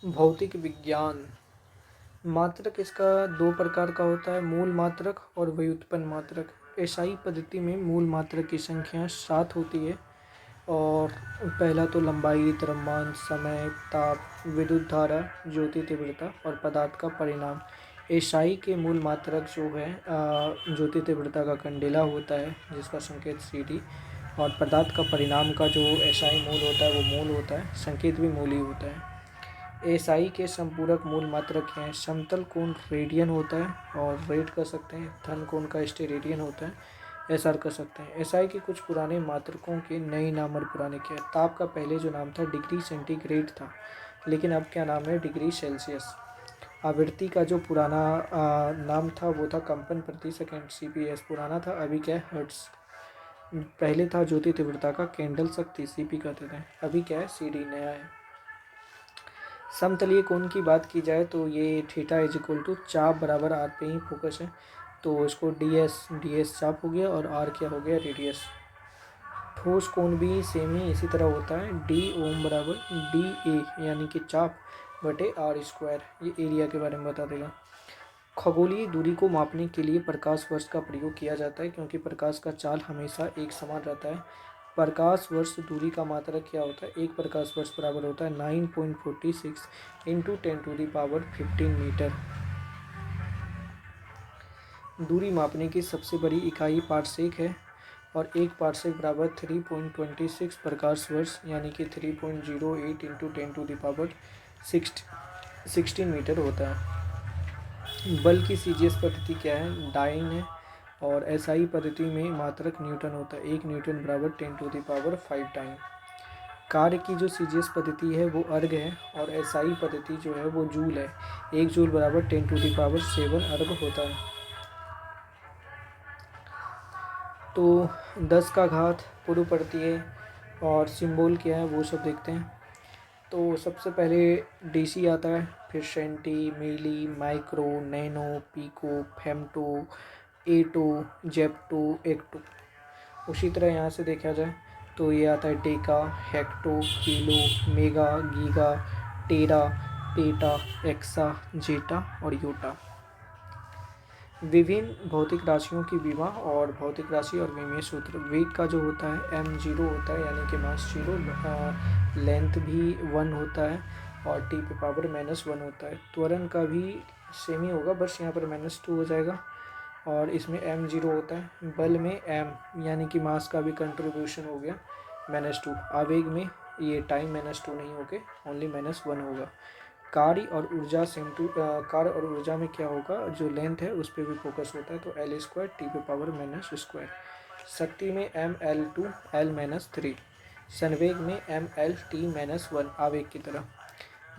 भौतिक विज्ञान। मात्रक इसका दो प्रकार का होता है, मूल मात्रक और व्युत्पन्न मात्रक। एसआई पद्धति में मूल मात्रक की संख्या 7 होती है और पहला तो लंबाई, द्रव्यमान, समय, ताप, विद्युत धारा, ज्योति तीव्रता और पदार्थ का परिणाम। एसआई के मूल मात्रक जो है ज्योति तीव्रता का कंडेला होता है जिसका संकेत CD, और पदार्थ का परिणाम का जो एसआई मूल होता है वो मूल होता है, संकेत भी मूल ही होता है। एसआई के संपूरक मूल मात्रक हैं, समतल कोण रेडियन होता है और रेड कर सकते हैं, धन कोण का स्टेरेडियन होता है, एसआर कर सकते हैं। एसआई के कुछ पुराने मात्रकों के नए नाम और पुराने क्या है। ताप का पहले जो नाम था डिग्री सेंटीग्रेड था, लेकिन अब क्या नाम है, डिग्री सेल्सियस। आवृत्ति का जो पुराना नाम था वो था कंपन प्रति सेकंड, CPS पुराना था, अभी क्या है, हर्ट्स। पहले था ज्योति तीव्रता का कैंडल शक्ति, CP कहते थे, अभी क्या है, CD नया है। समतलीय कोण की बात की जाए तो ये थीटा इज इक्वल टू चाप बराबर आर पे ही फोकस है, तो इसको ds चाप हो गया और r क्या हो गया, रेडियस। ठोस कोण भी सेम ही इसी तरह होता है, d ओम बराबर dA यानी कि चाप बटे r², ये एरिया के बारे में बता देगा। खगोलीय दूरी को मापने के लिए प्रकाश वर्ष का प्रयोग किया जाता है क्योंकि प्रकाश का चाल हमेशा एक समान रहता है। प्रकाश वर्ष दूरी का मात्रक क्या होता है, एक प्रकाश वर्ष बराबर होता है 9.46 इंटू 10⁻15 मीटर। दूरी मापने की सबसे बड़ी इकाई पारसेक है और एक पारसेक बराबर 3.26 प्रकाश वर्ष यानी कि 3.08 इंटू 10⁻16 मीटर होता है। बल की CGS पद्धति क्या है, डाइन है, और SI पद्धति में मात्रक न्यूटन होता है, 1 न्यूटन बराबर 10⁵ टाइम। कार्य की जो CGS पद्धति है वो अर्ग है और SI पद्धति जो है वो जूल है, 1 जूल बराबर 10⁷ अर्ग होता है। तो 10 का घात पूर्व पड़ती है और सिंबल क्या है वो सब देखते हैं। तो सबसे पहले DC आता है, फिर सेंटी, मिली, माइक्रो, नैनो, पिको, फेमटो, एटो, जेप्टो, एक्टो। उसी तरह यहाँ से देखा जाए तो ये आता है deca, hecto, kilo, mega, giga, tera, peta, exa, zetta और योटा। विभिन्न भौतिक राशियों की विभा और भौतिक राशि और विमीय सूत्र। वेग का जो होता है m0 होता है यानी कि मास 0, लेंथ भी 1 होता है और T⁻⁻1 होता है। त्वरण का भी सेम ही होगा, बस यहाँ पर -2 हो जाएगा और इसमें m0 होता है। बल में m यानी कि मास का भी कंट्रीब्यूशन हो गया -2। आवेग में ये टाइम -2 नहीं होके ओनली -1 होगा। कार्य और ऊर्जा कार्य और ऊर्जा में क्या होगा, जो लेंथ है उस पर भी फोकस होता है, तो L² T⁻²। शक्ति में mL2 L-3। संवेग में mL_T-1 आवेग की तरह।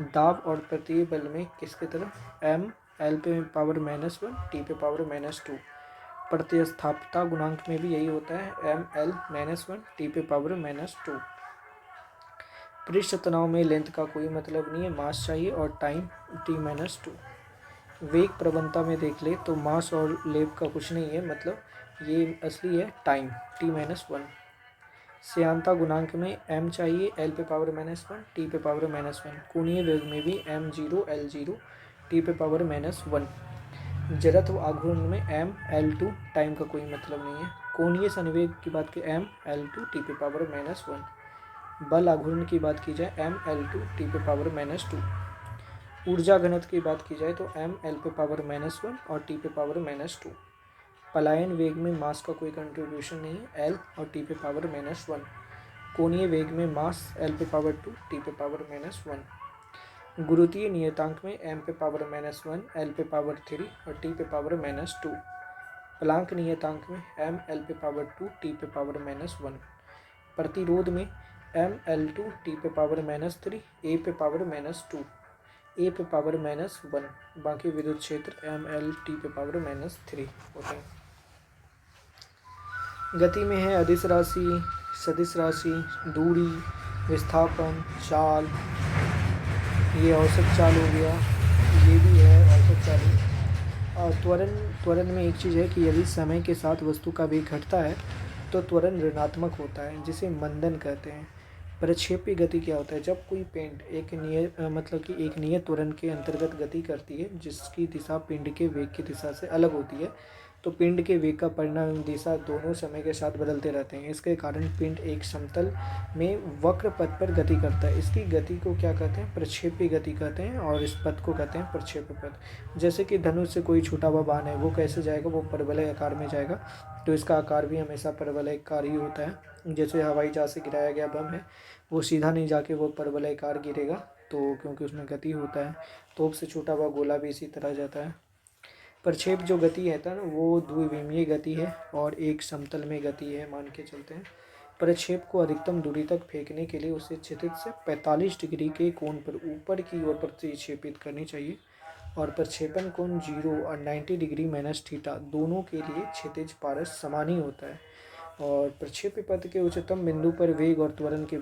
दाब और प्रतीय बल में किसकी तरह, mL⁻⁻1 T⁻²। प्रतिस्थापकता गुणांक में भी यही होता है, mL-1 T⁻²। पृष्ठ तनाव में लेंथ का कोई मतलब नहीं है, मास चाहिए और टाइम T-2। वेग प्रवणता में देख ले तो मास और लेब का कुछ नहीं है, मतलब ये असली है टाइम T-1। श्यानता गुणांक में m चाहिए, L⁻⁻1 T⁻⁻1। कोणीय वेग में भी m0 L0 T⁻⁻1। जड़त्व आघूर्ण में mL2 टाइम का कोई मतलब नहीं है। कोणीय संवेग की बात की mL2 T⁻⁻1। बल आघूर्ण की बात की जाए mL2 T⁻⁻2। ऊर्जा घनत्व की बात की जाए तो mL⁻⁻1 और T⁻⁻2। पलायन वेग में मास का कोई कंट्रीब्यूशन नहीं है, L और T⁻⁻1। कोणीय वेग में मास L⁻2 T⁻⁻1। गुरुत्वीय नियतांक में m⁻⁻1 L⁻3 और T⁻⁻2। प्लांक नियतांक में mL⁻2 T⁻⁻1। प्रतिरोध में mL2 T⁻⁻3 A⁻⁻2 A⁻⁻1। बाकी विद्युत क्षेत्र mL T⁻⁻3 होते हैं। गति में है अदिश राशि, सदिश राशि, दूरी, विस्थापन, चाल, ये औसत चाल हो गया, ये भी है औसत चाल। और त्वरण में एक चीज़ है कि यदि समय के साथ वस्तु का वेग घटता है तो त्वरण ऋणात्मक होता है, जिसे मंदन कहते हैं। प्रक्षेपी गति क्या होता है? जब कोई पिंड एक मतलब कि एक नियत त्वरण के अंतर्गत गति करती है जिसकी दिशा पिंड के वेग की दिशा से अलग होती है, तो पिंड के वेग का परिणाम एवं दिशा दोनों समय के साथ बदलते रहते हैं। इसके कारण पिंड एक समतल में वक्र पथ पर गति करता है। इसकी गति को क्या कहते हैं? प्रक्षेपी गति कहते हैं, और इस पथ को कहते हैं प्रक्षेपी पथ। जैसे कि धनुष से कोई छूटा हुआ बाण है, वो कैसे जाएगा? वो परवलय आकार में जाएगा, तो इसका आकार भी हमेशा परवलयाकार ही होता है। जैसे हवाई जहाज से गिराया गया बम है, वो सीधा नहीं जाके वो परवलयाकार गिरेगा, तो क्योंकि उसमें गति होता है। तोप से छूटा हुआ गोला भी इसी तरह जाता है। प्रक्षेप जो गति है ना, वो द्विविमीय गति है और एक समतल में गति है मान के चलते हैं। प्रक्षेप को अधिकतम दूरी तक फेंकने के लिए उसे क्षितिज से 45 डिग्री के कोण पर ऊपर की ओर प्रक्षेपित करनी चाहिए, और प्रक्षेपण कोण 0 और 90 डिग्री माइनस थीटा दोनों के लिए क्षितिज पारस समान ही होता है। और प्रक्षेप्य पथ के उच्चतम बिंदु पर वेग और त्वरण के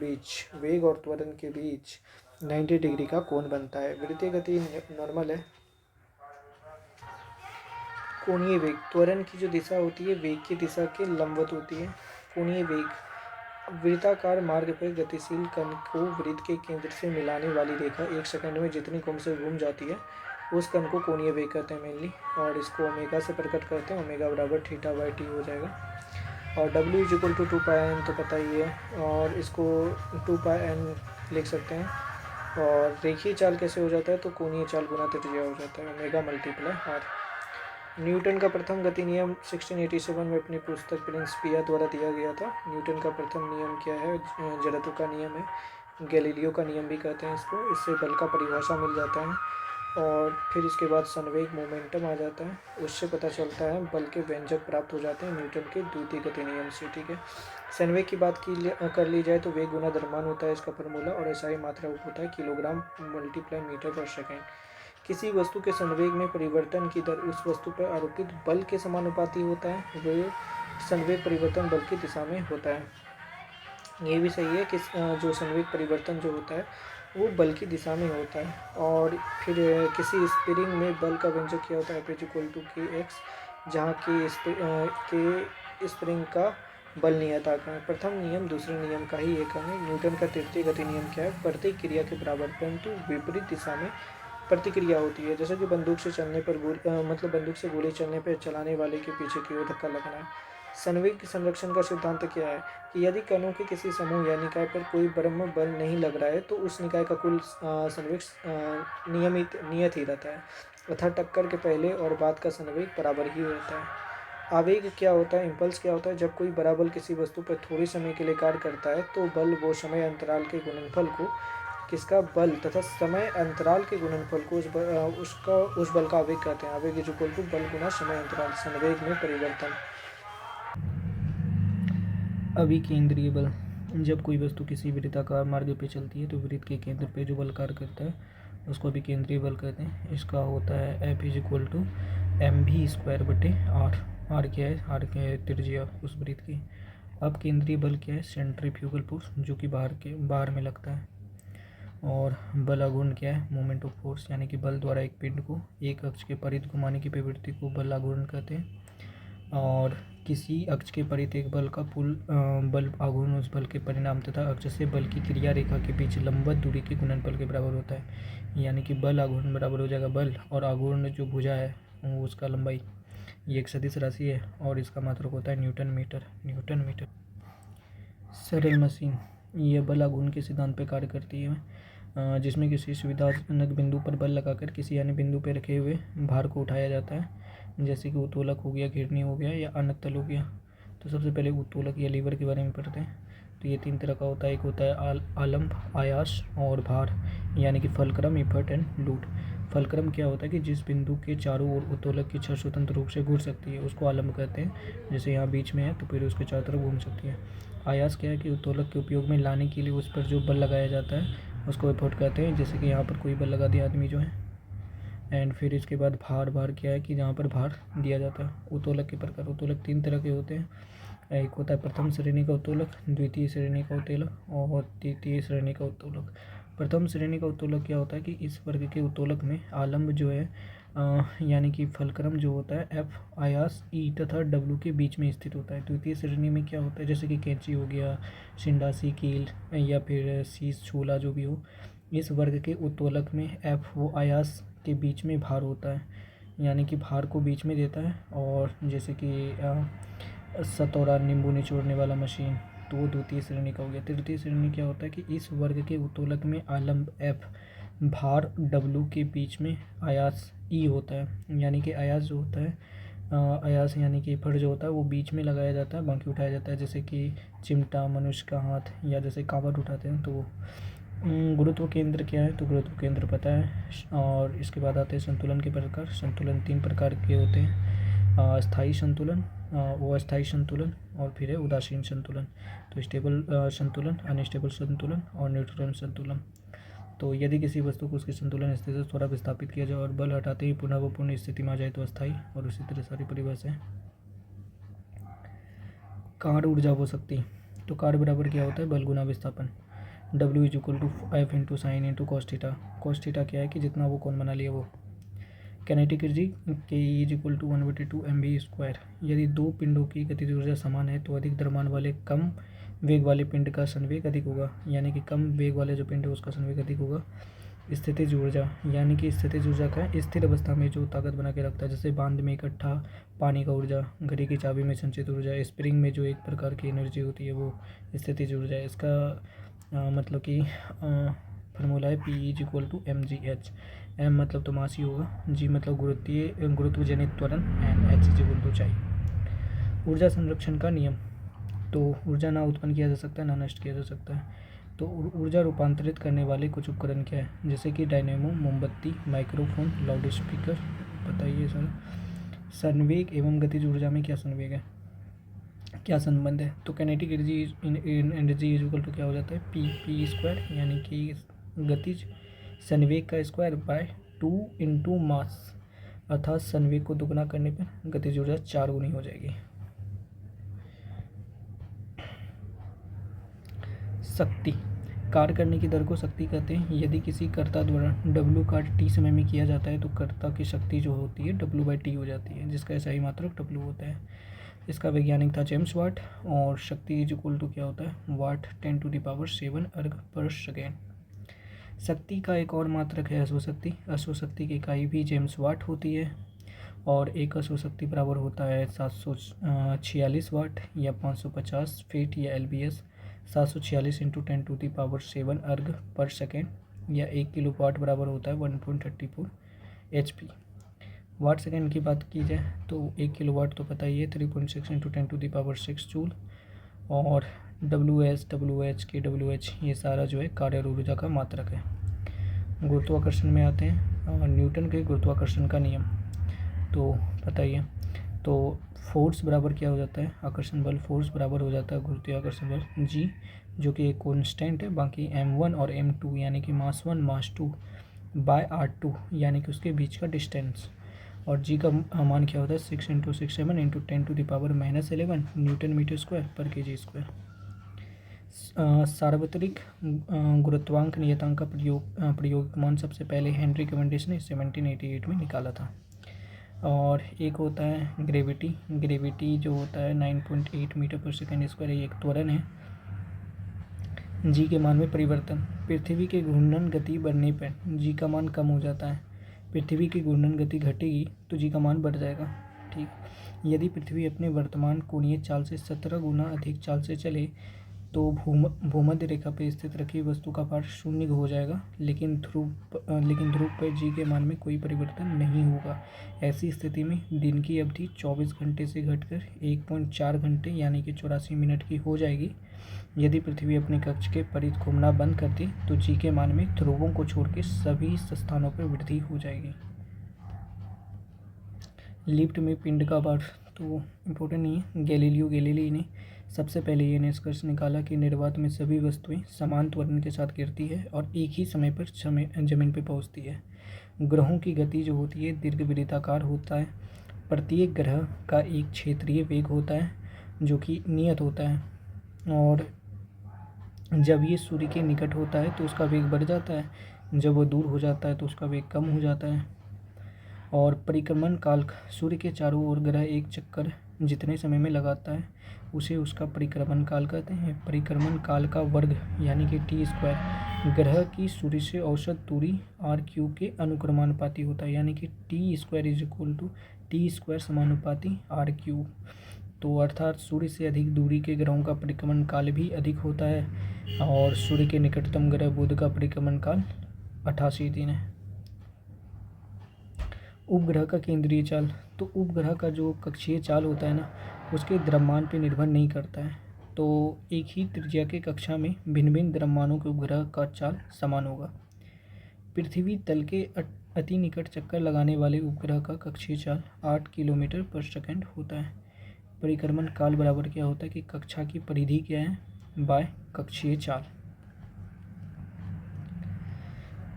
बीच 90 डिग्री का कोण बनता है। वृत्तीय गति नॉर्मल है। कोणीय वेग, त्वरण की जो दिशा होती है वेग की दिशा के लंबवत होती है। कोणीय वेग, वृत्ताकार मार्ग पर गतिशील कण को वृत्त के केंद्र से मिलाने वाली रेखा 1 सेकंड में जितनी कोण से घूम जाती है उस कण को कोणीय वेग कहते हैं मेनली, और इसको ओमेगा से प्रकट करते हैं। ओमेगा बराबर थीटा बाई टी हो जाएगा। और W is equal to 2πn तो पता ही है, और इसको 2πn लिख सकते हैं। और रेखीय चाल कैसे हो जाता है? तो कोणीय चाल गुना त्रिज्या हो जाता है, ओमेगा मल्टीप्लाई आर। न्यूटन का प्रथम गति नियम 1687 में अपनी पुस्तक प्रिंस पिया द्वारा दिया गया था। न्यूटन का प्रथम नियम क्या है? जड़त्व का नियम है, गैलीलियो का नियम भी कहते हैं इसको। इससे बल का परिभाषा मिल जाता है, और फिर इसके बाद संवेग मोमेंटम आ जाता है, उससे पता चलता है बल के व्यंजक प्राप्त हो जाते हैं न्यूटन के द्वितीय गति नियम से। ठीक है, संवेग की बात कर ली जाए तो वेग गुना द्रव्यमान होता है इसका फॉर्मूला, और ऐसा ही मात्रा होता है किलोग्राम मल्टीप्लाई मीटर पर सेकेंड। किसी वस्तु के संवेग में परिवर्तन की दर उस वस्तु पर आरोपित बल के समानुपाती होता है। वे संवेग परिवर्तन बल की दिशा में होता है। ये भी सही है कि जो संवेग परिवर्तन जो होता है वो बल की दिशा में होता है। और फिर किसी स्प्रिंग में बल का व्यंजक क्या होता है? F इक्वल टू के एक्स, जहाँ के स्प्रिंग का बल नियतांक है। प्रथम नियम दूसरे नियम का ही एक है। न्यूटन का तृतीय गति नियम क्या है? प्रत्येक क्रिया के बराबर परंतु विपरीत दिशा में प्रतिक्रिया होती है। जैसे कि बंदूक से चलने पर बंदूक से गोली चलने पर चलाने वाले के पीछे की ओर धक्का लगना है। संवेग संरक्षण का सिद्धांत क्या है? कि यदि कणों के किसी समूह या निकाय पर कोई ब्रह्म बल नहीं लग रहा है तो उस निकाय का कुल संवेग नियत ही रहता है, अर्थात टक्कर के पहले और बाद का संवेग बराबर ही रहता है। आवेग क्या होता है? इम्पल्स क्या होता है? जब कोई बड़ा बल किसी वस्तु पर थोड़े समय के लिए कार्य करता है तो बल वो समय अंतराल के गुणनफल को किसका बल तथा समय अंतराल के गुणनफल को उस बल का आवेग कहते हैं। आवेग इज इक्वल टू बल गुना समय अंतराल, संवेग में परिवर्तन। अभिकेंद्रीय बल, जब कोई वस्तु किसी वृत्ताकार मार्ग पे चलती है तो वृत्त के केंद्र पे जो बल कार्य करता है उसको अभिकेंद्रीय बल कहते हैं। इसका होता है F is equal to mv² बटे आर। आर क्या है? आर क्या है? त्रिज्या उस वृत्त की। अब केंद्रीय बल क्या है? सेंट्रीफ्यूगल फोर्स, जो कि बाहर में लगता है। और बल आघूर्ण क्या है? मोमेंट ऑफ फोर्स, यानी कि बल द्वारा एक पिंड को एक अक्ष के परिध घुमाने की प्रवृत्ति को बल आघूर्ण कहते हैं। और किसी अक्ष के परिध एक बल का बल आघूर्ण उस बल के परिणाम तथा अक्ष से बल की क्रिया रेखा के बीच लंबवत दूरी के गुणनफल के बराबर होता है। यानी कि बल आघूर्ण बराबर हो जाएगा बल और आघूर्ण जो भुजा है उसका लंबाई। ये एक सदिश राशि है और इसका मात्रक होता है न्यूटन मीटर। सरल मशीन, यह बल आघूर्ण के सिद्धांत पर कार्य करती है, जिसमें किसी सुविधाजनक बिंदु पर बल लगाकर किसी अन्य बिंदु पर रखे हुए भार को उठाया जाता है, जैसे कि उत्तोलक हो गया, घिरनी हो गया या अनक्तल हो गया। तो सबसे पहले उत्तोलक या लीवर के बारे में पढ़ते हैं। तो ये 3 तरह का होता है। एक होता है आलम्ब, आयास और भार, यानी कि fulcrum, effort and load. Fulcrum क्या होता है? कि जिस बिंदु के चारों ओर उत्तोलक की छड़ स्वतंत्र रूप से घूर सकती है उसको आलम्ब कहते हैं। जैसे यहाँ बीच में है तो फिर उसके चारों तरफ घूम सकती है। आयास क्या है? कि उत्तोलक के उपयोग में लाने के लिए उस पर जो बल लगाया जाता है उसको इफर्ट कहते हैं, जैसे कि यहाँ पर कोई बल लगा दिया आदमी जो है। एंड फिर इसके बाद भार क्या है? कि जहाँ पर भार दिया जाता है। उत्तोलक के प्रकार, उत्तोलक 3 तरह के होते हैं। एक होता है प्रथम श्रेणी का उत्तोलक, द्वितीय श्रेणी का उत्तोलक और तृतीय श्रेणी का उत्तोलक। प्रथम श्रेणी का उत्तोलक क्या होता है कि इस वर्ग के उत्तोलक में आलम्ब जो है यानी कि फलक्रम जो होता है एफ आयास ई तथा डब्ल्यू के बीच में स्थित होता है। द्वितीय श्रेणी में क्या होता है, जैसे कि कैंची हो गया, सिंडासी कील या फिर शीश छूला जो भी हो, इस वर्ग के उत्तोलक में एफ वो आयास के बीच में भार होता है, यानी कि भार को बीच में देता है। और जैसे कि सतौरा नींबू निचोड़ने वाला मशीन, तो वो द्वितीय श्रेणी का हो गया। तृतीय श्रेणी क्या होता है कि इस वर्ग के उत्तोलक में आलम्ब एफ भार डब्ल्यू के बीच में आयास ई होता है, यानी कि आयास जो होता है आयास यानी कि फड़ जो होता है वो बीच में लगाया जाता है, बाकी उठाया जाता है, जैसे कि चिमटा, मनुष्य का हाथ या जैसे कावड़ उठाते हैं। तो गुरुत्व केंद्र क्या है, तो गुरुत्व केंद्र पता है। और इसके बाद आते हैं संतुलन के प्रकार। संतुलन 3 प्रकार के होते हैं, स्थायी संतुलन, अस्थायी संतुलन और फिर है उदासीन संतुलन। तो स्टेबल संतुलन, अनस्टेबल संतुलन और न्यूट्रल संतुलन। तो यदि किसी वस्तु को उसकी संतुलन स्थिति से थोड़ा विस्थापित किया जाए और बल हटाते ही पुनः वो पूर्ण स्थिति में आ जाए तो अस्थायी, और उसी तरह सारी परिभाषाएं। कार्य ऊर्जा वो शक्ति, तो कार्य बराबर क्या होता है, बल गुना विस्थापन। W is equal to F into sin into cos theta. Cos theta क्या है कि जितना वो कौन बना लिया वो। Kinetic energy K is equal to 1/2 mv²। यदि दो पिंडों की गतिज ऊर्जा समान है तो अधिक द्रव्यमान वाले कम वेग वाले पिंड का संवेग अधिक होगा, यानी कि कम वेग वाले जो पिंड है उसका संवेग अधिक होगा। स्थितिज ऊर्जा, यानी कि स्थितिज ऊर्जा का स्थिर अवस्था में जो ताकत बना के रखता है, जैसे बांध में इकट्ठा पानी का ऊर्जा, घड़ी की चाबी में संचित ऊर्जा, स्प्रिंग में जो एक प्रकार की एनर्जी होती है वो स्थितिज ऊर्जा है। इसका मतलब कि फार्मूला है P is equal to mgh। M मतलब तो मास ही होगा, जी मतलब गुरुत्वजनित त्वरण and H is equal to ऊंचाई। ऊर्जा संरक्षण का नियम, तो ऊर्जा ना उत्पन्न किया जा सकता है ना नष्ट किया जा सकता है। तो ऊर्जा रूपांतरित करने वाले कुछ उपकरण क्या है, जैसे कि डायनेमो, मोमबत्ती, माइक्रोफोन, लाउड स्पीकर। बताइए सर, संवेग एवं गतिज ऊर्जा में क्या संवेग है, क्या संबंध है। तो kinetic energy is equal to क्या हो जाता है, p² यानी कि गतिज संवेग का स्क्वायर बाय 2 इंटू मास, अर्थात संवेग को दुगना करने पर गतिज ऊर्जा 4 गुनी हो जाएगी। शक्ति, कार्य करने की दर को शक्ति कहते हैं। यदि किसी कर्ता द्वारा W कार्य t समय में किया जाता है तो कर्ता की शक्ति जो होती है W/t हो जाती है, जिसका SI मात्रक W होता है। इसका वैज्ञानिक था जेम्स वाट। और शक्ति इज इक्वल टू क्या होता है, वाट 10⁻⁷ अर्ग पर सेकेंड। शक्ति का एक और मात्रक है अश्वशक्ति। अश्वशक्ति की इकाई भी जेम्स वाट होती है, और एक अश्वशक्ति बराबर होता है 746 वाट या 550 फीट या LBS। 746 इंटू 10⁻⁷ अर्ग पर सेकेंड या 1 किलो वाट बराबर होता है 1.34 HP। वाट सेकेंड की बात की जाए तो 1 किलो वाट तो पता ही है 3.6 इंटू 10⁻6 जूल। और WS, WH, KWH ये सारा जो है कार्य ऊर्जा का मात्रक है। गुरुत्वाकर्षण में आते हैं, और न्यूटन के गुरुत्वाकर्षण का नियम तो पता ही है। तो फोर्स बराबर क्या हो जाता है, आकर्षण बल फोर्स बराबर हो जाता है गुरुत्वाकर्षण बल G, जो कि एक कांस्टेंट है, बाकी M1 और M2 यानी कि मास 1 मास 2 बाय R2 यानी कि उसके बीच का डिस्टेंस। और जी का मान क्या होता है 6 into 6 7 into 10⁻⁻11 newton metre square पर kg²। सार्वत्रिक गुरुत्वांक नियतांक का प्रयोग मान सबसे पहले हेनरी कैवेंडिश ने 1788 में निकाला था। और एक होता है ग्रेविटी जो होता है 9.8 मीटर पर सेकेंड स्क्वायर, ये एक त्वरण है। जी के मान में परिवर्तन, पृथ्वी के घूर्णन गति बढ़ने पर जी का मान कम हो जाता है, पृथ्वी की घूर्णन गति घटेगी तो जी का मान बढ़ जाएगा। ठीक, यदि पृथ्वी अपने वर्तमान कोणीय चाल से 17 गुना अधिक चाल से चले तो भूमध्य रेखा पर स्थित रखी वस्तु का भार 0 हो जाएगा, लेकिन ध्रुव पर जी के मान में कोई परिवर्तन नहीं होगा। ऐसी स्थिति में दिन की अवधि 24 घंटे से घटकर 1.4 घंटे यानी कि 84 मिनट की हो जाएगी। यदि पृथ्वी अपने कक्ष के परिध घूमना बंद कर दे तो जी के मान में ध्रुवों को छोड़ के सभी स्थानों पर वृद्धि हो जाएगी। लिफ्ट में पिंड का भार तो इम्पोर्टेंट नहीं है। गैलीलियो गैलीली ने सबसे पहले ये निष्कर्ष निकाला कि निर्वात में सभी वस्तुएं समान त्वरण के साथ गिरती है और एक ही समय पर जमीन पर पहुंचती है। ग्रहों की गति जो होती है दीर्घवृत्ताकार होता है। प्रत्येक ग्रह का एक क्षेत्रीय वेग होता है जो कि नियत होता है, और जब ये सूर्य के निकट होता है तो उसका वेग बढ़ जाता है, जब वो दूर हो जाता है तो उसका वेग कम हो जाता है। और परिक्रमण काल, सूर्य के चारों ओर ग्रह एक चक्कर जितने समय में लगाता है उसे उसका परिक्रमण काल कहते हैं। परिक्रमण काल का वर्ग यानी कि टी स्क्वायर ग्रह की सूर्य से औसत दूरी आर क्यू के अनुक्रमानुपाती होता है, यानी कि T square is equal to T square समानुपाती आर क्यू। तो अर्थात सूर्य से अधिक दूरी के ग्रहों का परिक्रमण काल भी अधिक होता है और सूर्य के निकटतम ग्रह बुध का परिक्रमण काल 88 दिन है। उपग्रह का केंद्रीय चाल, तो उपग्रह का जो कक्षीय चाल होता है ना, उसके द्रव्यमान पर निर्भर नहीं करता है। तो एक ही त्रिज्या के कक्षा में भिन्न भिन्न द्रव्यमानों के उपग्रह का चाल समान होगा। पृथ्वी तल के अति निकट चक्कर लगाने वाले उपग्रह का कक्षीय चाल 8 किलोमीटर पर सेकंड होता है। परिक्रमण काल बराबर क्या होता है कि कक्षा की परिधि क्या है बाय कक्षीय चाल।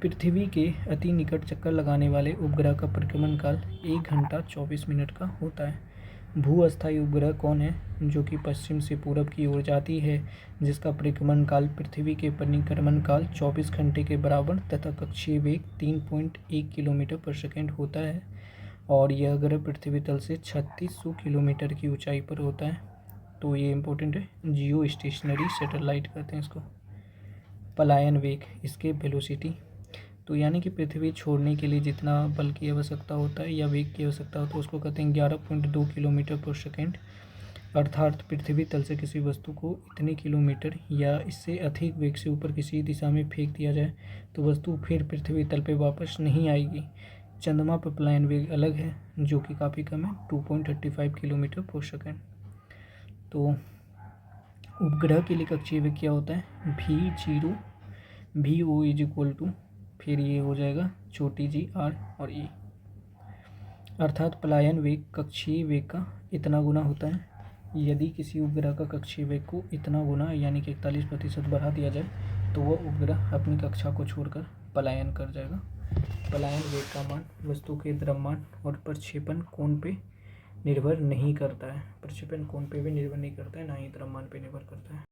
पृथ्वी के अति निकट चक्कर लगाने वाले उपग्रह का परिक्रमण काल 1 घंटा 24 मिनट का होता है। भू-अस्थायी उपग्रह कौन है? जो कि पश्चिम से पूरब की ओर जाती है, जिसका परिक्रमण काल पृथ्वी के परिक्रमण काल 24 घंटे के बराबर तथा कक्षीय वेग 3.1 किलोमीटर पर सेकंड होता है। और यह ग्रह पृथ्वी तल से 3600 किलोमीटर की ऊंचाई पर होता है। तो ये इम्पोर्टेंट है, जियो स्टेशनरी सैटेलाइट कहते हैं इसको। पलायन वेग, इसके वेलोसिटी, तो यानी कि पृथ्वी छोड़ने के लिए जितना बल की आवश्यकता होता है या वेग की आवश्यकता होता है उसको कहते हैं 11.2 किलोमीटर पर सेकंड। अर्थात पृथ्वी तल से किसी वस्तु को इतने किलोमीटर या इससे अधिक वेग से ऊपर किसी दिशा में फेंक दिया जाए तो वस्तु फिर पृथ्वी तल पर वापस नहीं आएगी। चंद्रमा पर पलायन वेग अलग है जो कि काफ़ी कम है, 2.35 किलोमीटर पर सेकंड। तो उपग्रह के लिए कक्षीय वेग क्या होता है? VO इज इक्वल टू, फिर ये हो जाएगा छोटी जी r और e। अर्थात पलायन वेग कक्षीय वेग का इतना गुना होता है। यदि किसी उपग्रह का कक्षीय वेग को इतना गुना यानी कि 41% बढ़ा दिया जाए तो वह उपग्रह अपनी कक्षा को छोड़कर पलायन कर जाएगा। पलायन वेग का मान वस्तु के द्रव्यमान और प्रक्षेपण कोण पे निर्भर नहीं करता है। प्रक्षेपण कोण पे भी निर्भर नहीं करता है, ना ही द्रव्यमान पे निर्भर करता है।